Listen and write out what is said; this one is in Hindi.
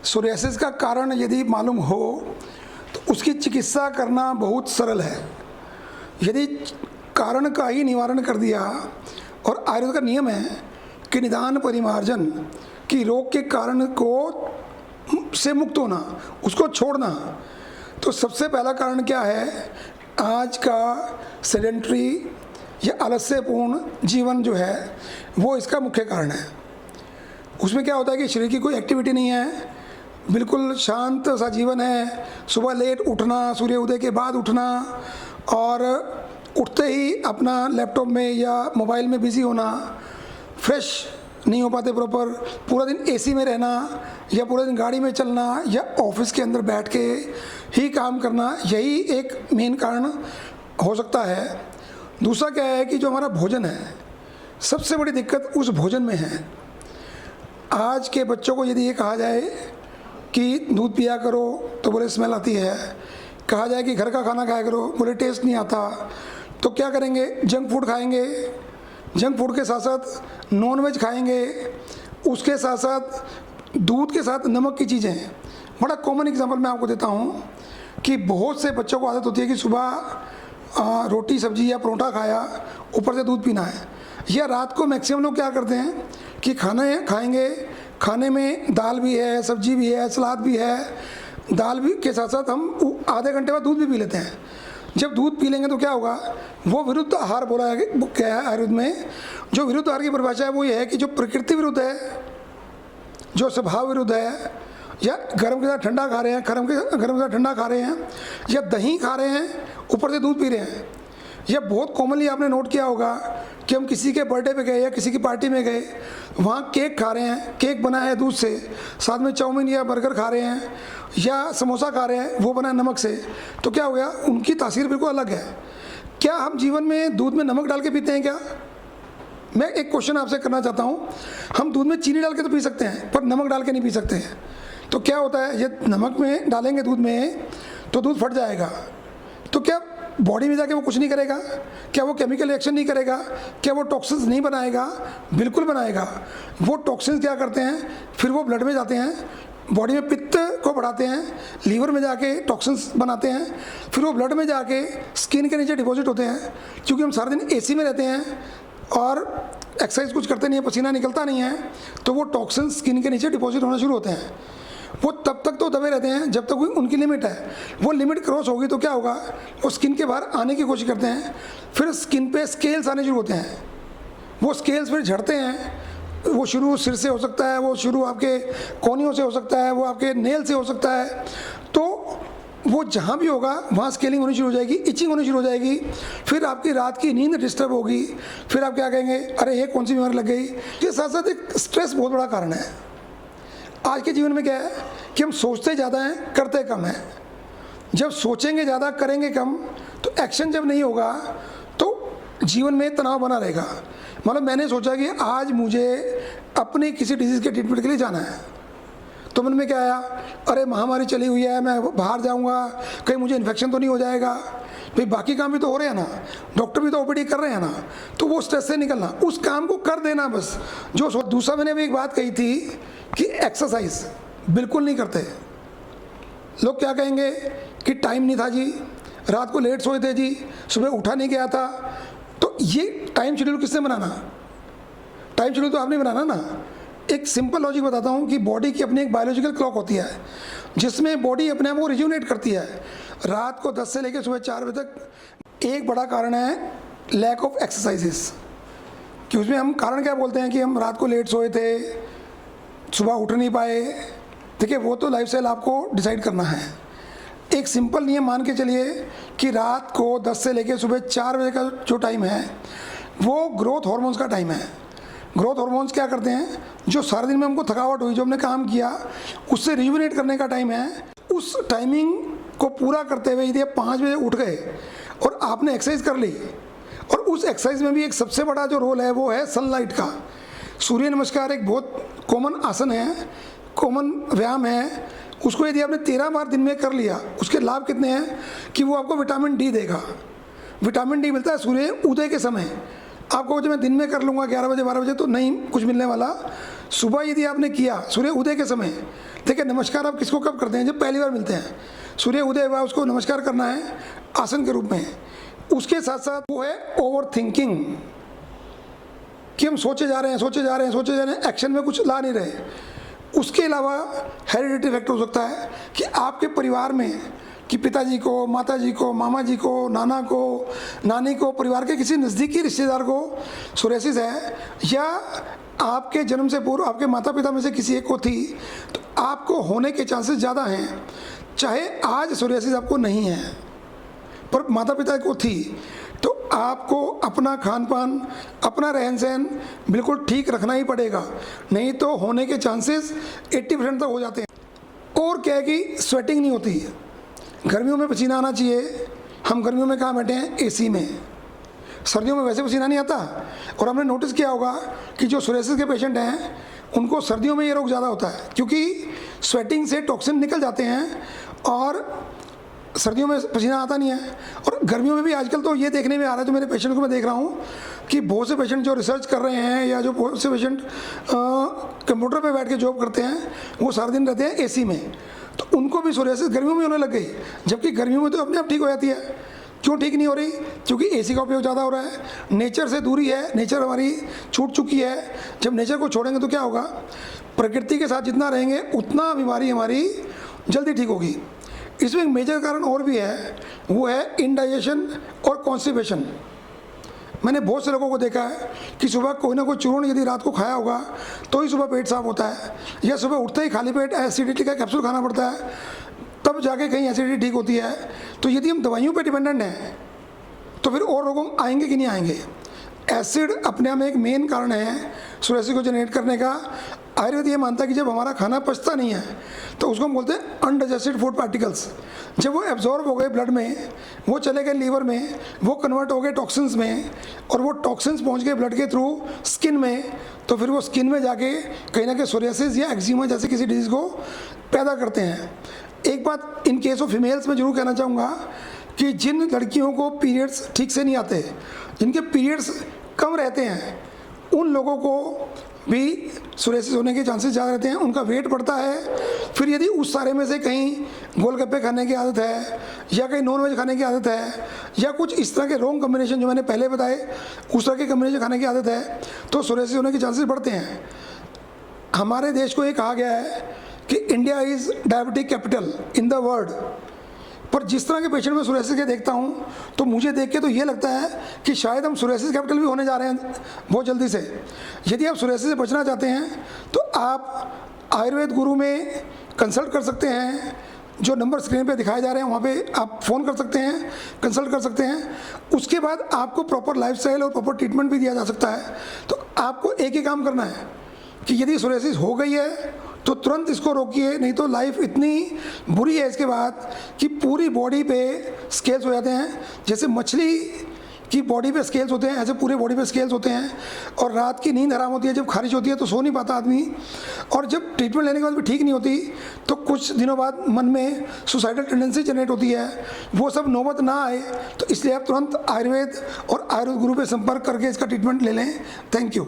सोरियासिस का कारण यदि मालूम हो तो उसकी चिकित्सा करना बहुत सरल है। यदि कारण का ही निवारण कर दिया, और आयुर्वेद का नियम है कि निदान परिमार्जन, कि रोग के कारण को से मुक्त होना, उसको छोड़ना। तो सबसे पहला कारण क्या है? आज का सेडेंट्री या आलस्यपूर्ण जीवन जो है वो इसका मुख्य कारण है। उसमें क्या होता है कि शरीर की कोई एक्टिविटी नहीं है, बिल्कुल शांत सा जीवन है। सुबह लेट उठना, सूर्य उदय के बाद उठना, और उठते ही अपना लैपटॉप में या मोबाइल में बिज़ी होना, फ्रेश नहीं हो पाते प्रॉपर, पूरा दिन एसी में रहना, या पूरा दिन गाड़ी में चलना, या ऑफिस के अंदर बैठ के ही काम करना, यही एक मेन कारण हो सकता है। दूसरा क्या है कि जो हमारा भोजन है, सबसे बड़ी दिक्कत उस भोजन में है। आज के बच्चों को यदि ये कहा जाए कि दूध पिया करो तो बोले स्मेल आती है, कहा जाए कि घर का खाना खाया करो बोले टेस्ट नहीं आता, तो क्या करेंगे? जंक फूड खाएंगे। जंक फूड के साथ साथ नॉन वेज खाएंगे, उसके साथ साथ दूध के साथ नमक की चीज़ें। बड़ा कॉमन एग्जांपल मैं आपको देता हूँ कि बहुत से बच्चों को आदत होती है कि सुबह रोटी सब्जी या परोठा खाया, ऊपर से दूध पीना है। या रात को मैक्सिमम लोग क्या करते हैं कि खाना खाएंगे, खाने में दाल भी है, सब्जी भी है, सलाद भी है, दाल भी के साथ साथ हम आधे घंटे बाद दूध भी पी लेते हैं। जब दूध पी लेंगे तो क्या होगा? वो विरुद्ध आहार बोला है। क्या है आयुर्वेद में? जो विरुद्ध आहार की परिभाषा है वो ये है कि जो प्रकृति विरुद्ध है, जो स्वभाव विरुद्ध है, या गर्म के साथ ठंडा खा रहे हैं, गर्म के साथ ठंडा खा रहे हैं, या दही खा रहे हैं ऊपर से दूध पी रहे हैं। या बहुत कॉमनली आपने नोट किया होगा कि हम किसी के बर्थडे पे गए या किसी की पार्टी में गए, वहाँ केक खा रहे हैं, केक बना है दूध से, साथ में चाउमीन या बर्गर खा रहे हैं, या समोसा खा रहे हैं, वो बना है नमक से। तो क्या हो गया? उनकी तासीर बिल्कुल अलग है। क्या हम जीवन में दूध में नमक डाल के पीते हैं क्या? मैं एक क्वेश्चन आपसे करना चाहता हूँ। हम दूध में चीनी डाल के तो पी सकते हैं, पर नमक डाल के नहीं पी सकते हैं। तो क्या होता है? ये नमक में डालेंगे दूध में तो दूध फट जाएगा, तो क्या बॉडी में जाके वो कुछ नहीं करेगा? क्या वो केमिकल रिएक्शन नहीं करेगा? क्या वो टॉक्सिन्स नहीं बनाएगा? बिल्कुल बनाएगा। वो टॉक्सिन्स क्या करते हैं? फिर वो ब्लड में जाते हैं, बॉडी में पित्त को बढ़ाते हैं, लीवर में जाके टॉक्सिन्स बनाते हैं, फिर वो ब्लड में जाके स्किन के नीचे डिपॉजिट होते हैं। क्योंकि हम सारा दिन एसी में रहते हैं और एक्सरसाइज कुछ करते नहीं है, पसीना निकलता नहीं है, तो वो टॉक्सिन्स स्किन के नीचे डिपॉजिट होना शुरू होते हैं। वो तब तक तो दबे रहते हैं जब तक कोई उनकी लिमिट है। वो लिमिट क्रॉस होगी तो क्या होगा? वो स्किन के बाहर आने की कोशिश करते हैं, फिर स्किन पे स्केल्स आने शुरू होते हैं। वो स्केल्स फिर झड़ते हैं। वो शुरू सिर से हो सकता है, वो शुरू आपके कोहनियों से हो सकता है, वो आपके नेल से हो सकता है। तो वो जहाँ भी होगा वहाँ स्केलिंग होनी शुरू हो जाएगी, इचिंग होनी शुरू हो जाएगी, फिर आपकी रात की नींद डिस्टर्ब होगी। फिर आप क्या कहेंगे? अरे ये कौन सी बीमारी लग गई? इसके साथ साथ एक स्ट्रेस बहुत बड़ा कारण है। आज के जीवन में क्या है कि हम सोचते ज़्यादा हैं, करते कम हैं। जब सोचेंगे ज़्यादा, करेंगे कम, तो एक्शन जब नहीं होगा तो जीवन में तनाव बना रहेगा। मतलब मैंने सोचा कि आज मुझे अपनी किसी डिजीज़ के ट्रीटमेंट के लिए जाना है, तो मन में क्या आया? अरे महामारी चली हुई है, मैं बाहर जाऊंगा, कहीं मुझे इन्फेक्शन तो नहीं हो जाएगा? भाई बाकी काम भी तो हो रहे हैं ना, डॉक्टर भी तो ओपीडी कर रहे हैं ना। तो वो स्ट्रेस से निकलना, उस काम को कर देना बस। जो दूसरा मैंने अभी एक बात कही थी कि एक्सरसाइज बिल्कुल नहीं करते लोग। क्या कहेंगे कि टाइम नहीं था जी, रात को लेट सोए थे जी, सुबह उठा नहीं गया था। तो ये टाइम शेड्यूल किसने बनाना? टाइम शेड्यूल तो आपने बनाना ना। एक सिंपल लॉजिक बताता हूँ कि बॉडी की अपनी एक बायोलॉजिकल क्लॉक होती है जिसमें बॉडी अपने आप को रिज्यूनेट करती है। रात को 10 से लेकर सुबह 4 बजे तक एक बड़ा कारण है लैक ऑफ एक्सरसाइजेस। कि उसमें हम कारण क्या बोलते हैं कि हम रात को लेट सोए थे, सुबह उठ नहीं पाए। देखिए वो तो लाइफस्टाइल आपको डिसाइड करना है। एक सिंपल नियम मान के चलिए कि रात को 10 से लेकर सुबह 4 बजे का जो टाइम है वो ग्रोथ हार्मोन्स का टाइम है। ग्रोथ हार्मोन्स क्या करते हैं? जो सारा दिन में हमको थकावट हुई, जो हमने काम किया, उससे रिजुविनेट करने का टाइम है। उस टाइमिंग को पूरा करते हुए यदि आप 5 बजे उठ गए और आपने एक्सरसाइज कर ली, और उस एक्सरसाइज में भी एक सबसे बड़ा जो रोल है वो है सनलाइट का। सूर्य नमस्कार एक बहुत कॉमन आसन है, कॉमन व्यायाम है। उसको यदि आपने 13 बार दिन में कर लिया, उसके लाभ कितने हैं कि वो आपको विटामिन डी देगा। विटामिन डी मिलता है सूर्य उदय के समय। आपको जो मैं दिन में कर लूँगा 11 बजे 12 बजे तो नहीं कुछ मिलने वाला। सुबह यदि आपने किया सूर्य उदय के समय, देखिए, नमस्कार आप किसको कब करते हैं? जब पहली बार मिलते हैं, सूर्य उदय हुआ उसको नमस्कार करना है आसन के रूप में। उसके साथ साथ वो है ओवर थिंकिंग, कि हम सोचे जा रहे हैं, एक्शन में कुछ ला नहीं रहे। उसके अलावा हेरिडिटरी फैक्टर हो सकता है कि आपके परिवार में कि पिताजी को, माताजी को, मामा जी को, नाना को, नानी को, परिवार के किसी नज़दीकी रिश्तेदार को सोरियासिस है, या आपके जन्म से पूर्व आपके माता पिता में से किसी एक को थी, तो आपको होने के चांसेस ज़्यादा हैं। चाहे आज सोरियासिस आपको नहीं है पर माता पिता को थी, तो आपको अपना खान पान, अपना रहन सहन बिल्कुल ठीक रखना ही पड़ेगा, नहीं तो होने के चांसेस 80% तक हो जाते हैं। और क्या है कि स्वेटिंग नहीं होती है, गर्मियों में पसीना आना चाहिए। हम गर्मियों में कहाँ बैठे हैं? एसी में। सर्दियों में वैसे पसीना नहीं आता। और हमने नोटिस किया होगा कि जो सोरियासिस के पेशेंट हैं उनको सर्दियों में ये रोग ज़्यादा होता है, क्योंकि स्वेटिंग से टॉक्सिन निकल जाते हैं और सर्दियों में पसीना आता नहीं है। और गर्मियों में भी आजकल तो ये देखने में आ रहा है, तो मेरे पेशेंट को मैं देख रहा हूँ कि बहुत से पेशेंट जो रिसर्च कर रहे हैं या जो बहुत से पेशेंट कंप्यूटर पे बैठ के जॉब करते हैं, वो सारा दिन रहते हैं एसी में, तो उनको भी सोरियासिस गर्मियों में होने लग गई। जबकि गर्मियों में तो अपने आप ठीक हो जाती है। क्यों ठीक नहीं हो रही? क्योंकि एसी का उपयोग ज़्यादा हो रहा है, नेचर से दूरी है, नेचर हमारी छूट चुकी है। जब नेचर को छोड़ेंगे तो क्या होगा? प्रकृति के साथ जितना रहेंगे उतना बीमारी हमारी जल्दी ठीक होगी। इसमें एक मेजर कारण और भी है, वो है इंडाइजेशन और कॉन्स्टिपेशन। मैंने बहुत से लोगों को देखा है कि सुबह कोई ना कोई चूर्ण यदि रात को खाया होगा तो ही सुबह पेट साफ होता है, या सुबह उठते ही खाली पेट एसिडिटी का कैप्सूल खाना पड़ता है, तब जाके कहीं एसिडिटी ठीक होती है। तो यदि हम दवाइयों पे डिपेंडेंट हैं तो फिर और रोगों आएंगे कि नहीं आएंगे? एसिड अपने आप में एक मेन कारण है सोरियासिस को जनरेट करने का। आयुर्वेद ये मानता है कि जब हमारा खाना पचता नहीं है तो उसको हम बोलते हैं अनडाइजेस्टेड फूड पार्टिकल्स। जब वो एब्जॉर्ब हो गए ब्लड में, वो चले गए लीवर में, वो कन्वर्ट हो गए टॉक्सिन्स में, और वो टॉक्सिन्स पहुंच गए ब्लड के थ्रू स्किन में, तो फिर वो स्किन में जाके कहीं ना कहीं सोरियासिस या एक्जिमा जैसे किसी डिजीज़ को पैदा करते हैं। एक बात इन केस ऑफ फीमेल्स में जरूर कहना चाहूँगा कि जिन लड़कियों को पीरियड्स ठीक से नहीं आते, जिनके पीरियड्स कम रहते हैं, उन लोगों को भी सोरियासिस होने के चांसेस ज़्यादा रहते हैं। उनका वेट बढ़ता है। फिर यदि उस सारे में से कहीं गोलगप्पे खाने की आदत है, या कहीं नॉन वेज खाने की आदत है, या कुछ इस तरह के रॉन्ग कम्बिनेशन जो मैंने पहले बताए उस तरह के कम्बिनेशन खाने की आदत है, तो सोरियासिस होने के चांसेस बढ़ते हैं। हमारे देश को ये कहा गया है कि India is diabetic capital in the world, पर जिस तरह के पेशेंट में सोरियासिस के देखता हूँ तो मुझे देख के तो ये लगता है कि शायद हम सोरियासिस कैपिटल भी होने जा रहे हैं बहुत जल्दी से। यदि आप सोरियासिस से बचना चाहते हैं तो आप आयुर्वेद गुरु में कंसल्ट कर सकते हैं। जो नंबर स्क्रीन पे दिखाए जा रहे हैं वहाँ पे आप फ़ोन कर सकते हैं, कंसल्ट कर सकते हैं। उसके बाद आपको प्रॉपर लाइफस्टाइल और प्रॉपर ट्रीटमेंट भी दिया जा सकता है। तो आपको एक ही काम करना है कि यदि सोरियासिस हो गई है तो तुरंत इसको रोकिए, नहीं तो लाइफ इतनी बुरी है इसके बाद कि पूरी बॉडी पे स्केल्स हो जाते हैं। जैसे मछली की बॉडी पे स्केल्स होते हैं, ऐसे पूरे बॉडी पे स्केल्स होते हैं। और रात की नींद हराम होती है, जब खारिश होती है तो सो नहीं पाता आदमी। और जब ट्रीटमेंट लेने के बाद भी ठीक नहीं होती तो कुछ दिनों बाद मन में सुसाइडल टेंडेंसी जनरेट होती है। वो सब नौबत ना आए तो इसलिए आप तुरंत आयुर्वेद और आयुर्वेद गुरु पे संपर्क करके इसका ट्रीटमेंट ले लें। Thank you.